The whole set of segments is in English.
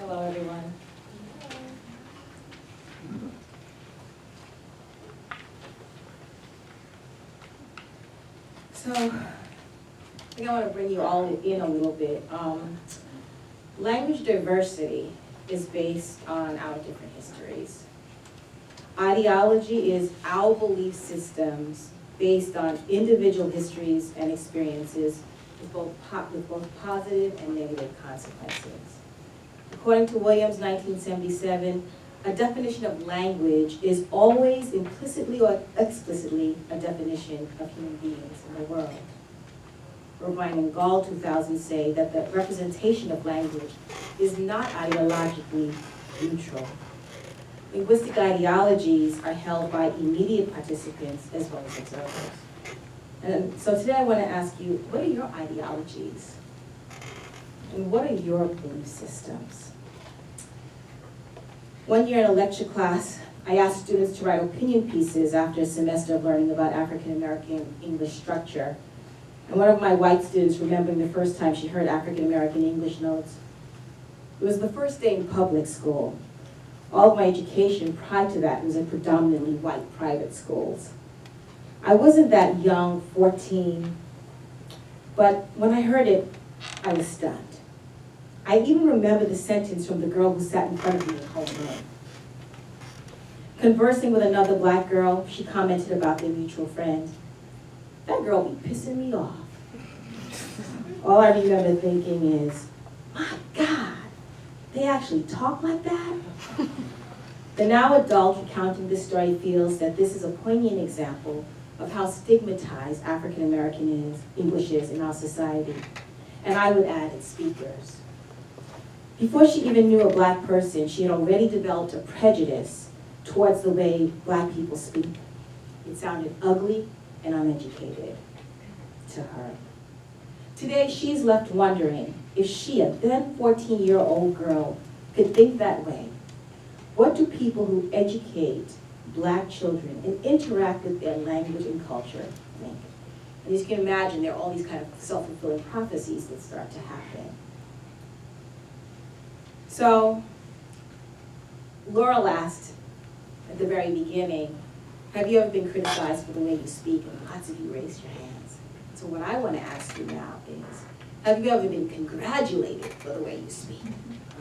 Hello, everyone. So, I think I want to bring you all in a little bit. Language diversity is based on our different histories. Ideology is our belief systems based on individual histories and experiences with both positive and negative consequences. According to Williams' 1977, a definition of language is always implicitly or explicitly a definition of human beings in the world. Irvine and Gall, 2000, say that the representation of language is not ideologically neutral. Linguistic ideologies are held by immediate participants as well as observers. And so today I want to ask you, what are your ideologies? And what are your belief systems? One year in a lecture class, I asked students to write opinion pieces after a semester of learning about African American English structure. And one of my white students remembering the first time she heard African American English notes. It was the first day in public school. All of my education prior to that was in predominantly white private schools. I wasn't that young, 14, but when I heard it, I was stunned. I even remember the sentence from the girl who sat in front of me in homeroom. Conversing with another black girl, she commented about their mutual friend. That girl be pissing me off. All I remember thinking is, my God, they actually talk like that? The now adult recounting this story feels that this is a poignant example of how stigmatized African American English is in our society. And I would add its speakers. Before she even knew a black person, she had already developed a prejudice towards the way black people speak. It sounded ugly and uneducated to her. Today, she's left wondering if she, a then 14-year-old girl, could think that way. What do people who educate black children and interact with their language and culture think? And as you can imagine, there are all these kind of self-fulfilling prophecies that start to happen. So, Laurel asked at the very beginning, have you ever been criticized for the way you speak? And lots of you raised your hands. So what I want to ask you now is, have you ever been congratulated for the way you speak?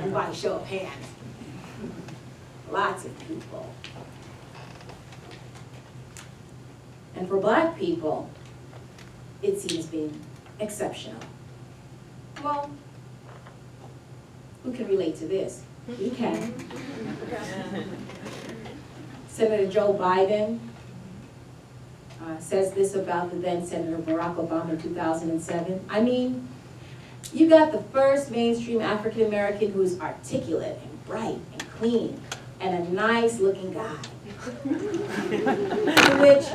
And by show of hands, lots of people. And for black people, it seems being exceptional. Well, who can relate to this? You can. Senator Joe Biden says this about the then Senator Barack Obama in 2007. I mean, you got the first mainstream African American who's articulate and bright and clean and a nice looking guy. To which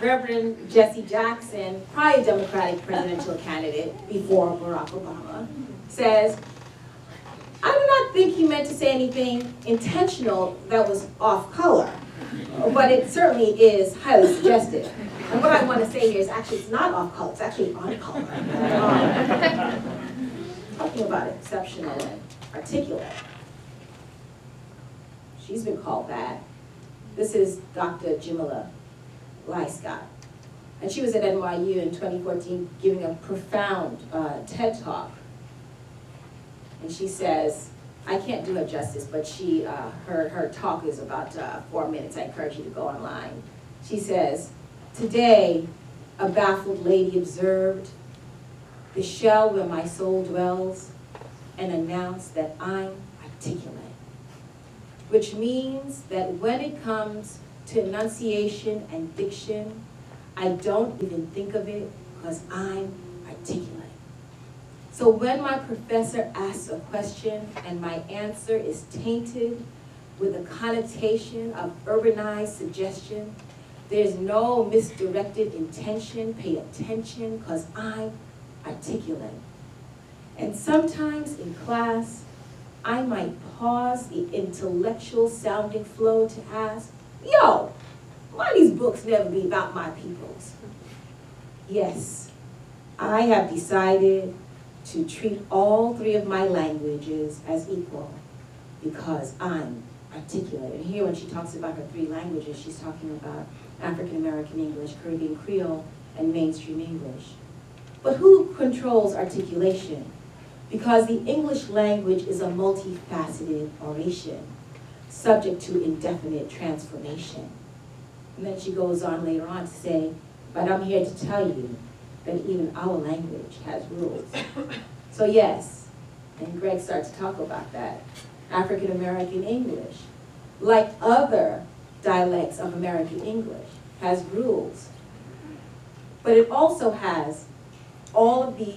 Reverend Jesse Jackson, probably Democratic presidential candidate before Barack Obama, says, I do not think he meant to say anything intentional that was off color, but it certainly is highly suggestive. And what I want to say here is actually it's not off color, it's actually on color. Talking about exceptional and articulate. She's been called that. This is Dr. Jamila Lyscott. And she was at NYU in 2014 giving a profound TED Talk. And she says, I can't do her justice, but her talk is about 4 minutes. I encourage you to go online. She says, today, a baffled lady observed the shell where my soul dwells and announced that I'm articulate. Which means that when it comes to enunciation and diction, I don't even think of it because I'm articulate. So when my professor asks a question and my answer is tainted with a connotation of urbanized suggestion, there's no misdirected intention, pay attention, because I'm articulate. And sometimes in class, I might pause the intellectual sounding flow to ask, yo, why these books never be about my peoples? Yes, I have decided to treat all three of my languages as equal. because I'm articulate. And here when she talks about her 3 languages, she's talking about African American English, Caribbean Creole, and mainstream English. But who controls articulation? Because the English language is a multifaceted oration, subject to indefinite transformation. And then she goes on later on to say, but I'm here to tell you that even our language has rules. So yes, and Greg starts to talk about that. African American English, like other dialects of American English, has rules. But it also has all of the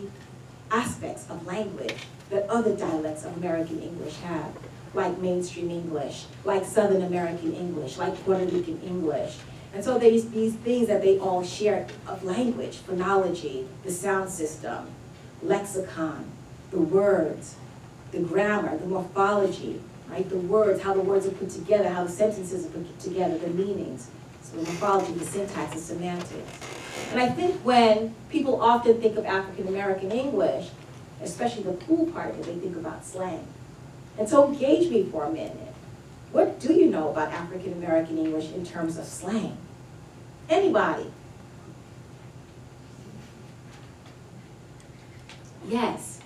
aspects of language that other dialects of American English have, like mainstream English, like Southern American English, like Puerto Rican English. And so there's these things that they all share of language: phonology, the sound system, lexicon, the words, the grammar, the morphology, right? The words, how the words are put together, how the sentences are put together, the meanings. So the morphology, the syntax, the semantics. And I think when people often think of African American English, especially the cool part of it, they think about slang. And so engage me for a minute. What do you know about African American English in terms of slang? Anybody? Yes.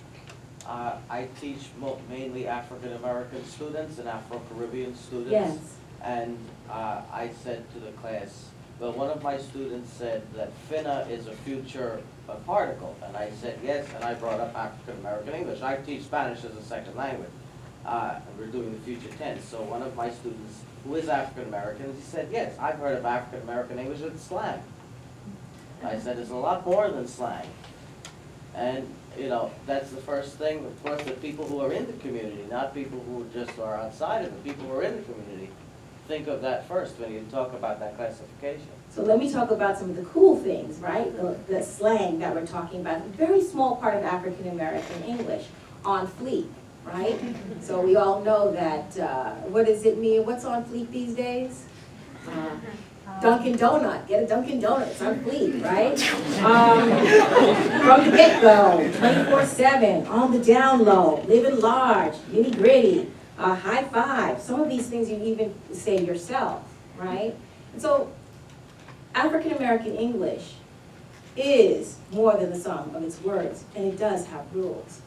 I teach mainly African American students and Afro-Caribbean students. Yes. And I said to the class, well, one of my students said that finna is a future particle. And I said yes, and I brought up African American English. I teach Spanish as a second language. And we're doing the future tense. So one of my students, who is African American, he said, yes, I've heard of African American English with slang. I said, it's a lot more than slang. And, you know, that's the first thing. Of course, the people who are in the community, not people who just are outside of it, people who are in the community, think of that first when you talk about that classification. So let me talk about some of the cool things, right? The slang that we're talking about. A very small part of African American English, on fleek, right? So we all know that, what does it mean? What's on fleek these days? Dunkin' Donut, get a Dunkin' Donut, it's on fleek, right? From the get-go, 24/7, on the down low, living large, nitty gritty, high five. Some of these things you even say yourself, right? And so African American English is more than the sum of its words, and it does have rules,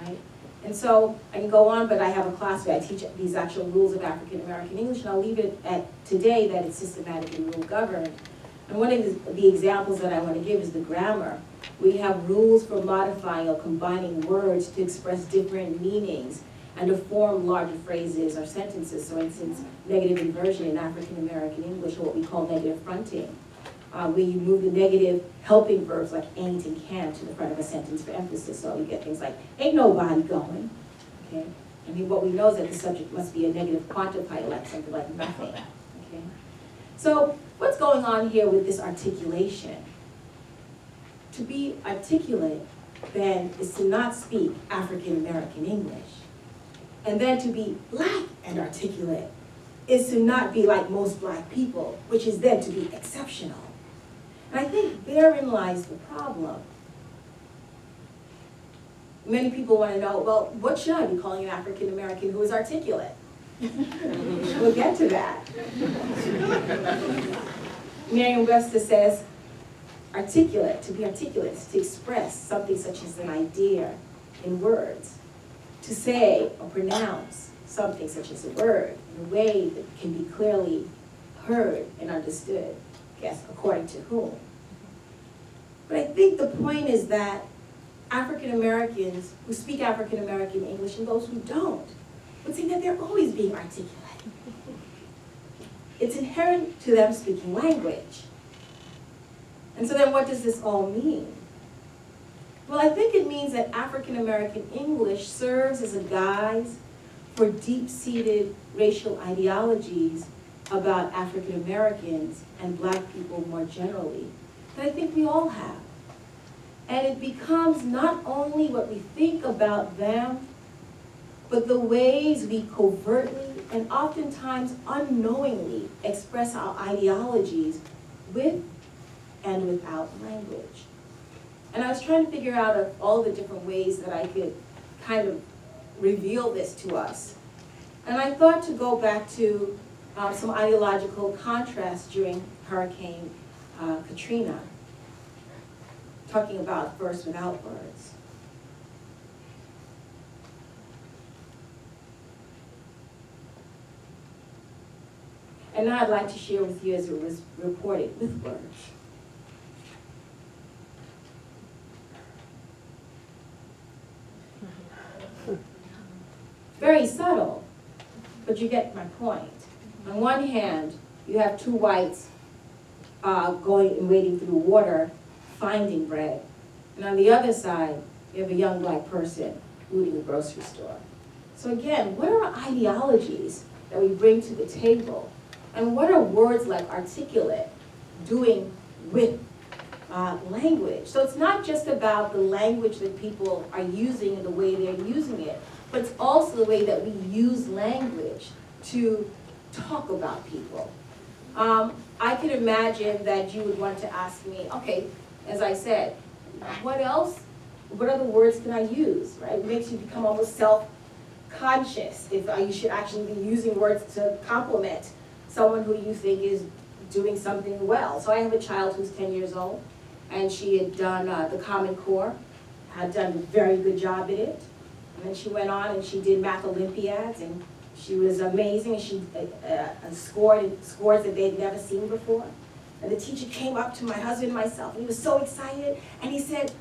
right? And so I can go on, but I have a class where I teach these actual rules of African American English, and I'll leave it at today that it's systematically rule governed. And one of the examples that I want to give is the grammar. We have rules for modifying or combining words to express different meanings and to form larger phrases or sentences. So, for instance, negative inversion in African American English, or what we call negative fronting, where you move the negative helping verbs like ain't and can't to the front of a sentence for emphasis. So you get things like, ain't nobody going, okay? I mean, what we know is that the subject must be a negative quantifier, like something like nothing, okay? So what's going on here with this articulation? To be articulate, then, is to not speak African American English. And then to be black and articulate is to not be like most black people, which is then to be exceptional. And I think therein lies the problem. Many people want to know, well, what should I be calling an African American who is articulate? We'll get to that. Merriam-Webster says, articulate, to be articulate, is to express something such as an idea in words, to say or pronounce something such as a word in a way that can be clearly heard and understood. Yes, according to whom? But I think the point is that African Americans who speak African American English and those who don't would say that they're always being articulate. It's inherent to them speaking language. And so then what does this all mean? Well, I think it means that African American English serves as a guise for deep-seated racial ideologies about African Americans and black people more generally that I think we all have. And it becomes not only what we think about them, but the ways we covertly and oftentimes unknowingly express our ideologies with and without language. And I was trying to figure out of all the different ways that I could kind of reveal this to us. And I thought to go back to some ideological contrast during Hurricane Katrina, talking about verbs without words. And now I'd like to share with you as it was reported with words. Very subtle, but you get my point. On one hand, you have two whites going and wading through water, finding bread. And on the other side, you have a young black person looting a grocery store. So again, what are ideologies that we bring to the table? And what are words like articulate doing with language? So it's not just about the language that people are using and the way they're using it, but it's also the way that we use language to talk about people. I can imagine that you would want to ask me, okay, as I said, what else, what other words can I use, right? It makes you become almost self-conscious if you should actually be using words to compliment someone who you think is doing something well. So I have a child who's 10 years old, and she had done the Common Core, had done a very good job at it. And then she went on and she did math Olympiads, and she was amazing. She scored scores that they'd never seen before. And the teacher came up to my husband and myself, and he was so excited, and he said,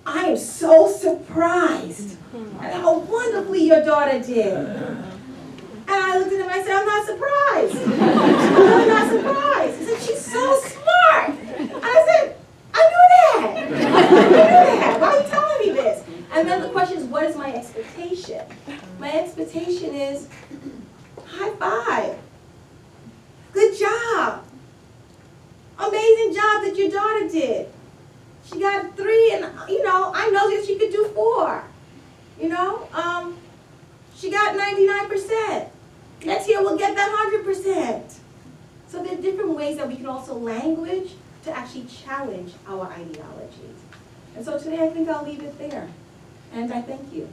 I am so surprised at how wonderfully your daughter did. And I looked at him and I said, I'm not surprised. I'm really not surprised. He said, she's so smart. And I said, I knew that. I knew that. Why are you telling me this? And then the question is, what is my expectation? My expectation is, high five. Good job. Amazing job that your daughter did. She got 3, and I know that she could do 4. She got 99%. Next year we'll get that 100%. So there are different ways that we can also language to actually challenge our ideologies. And so today I think I'll leave it there. And I thank you.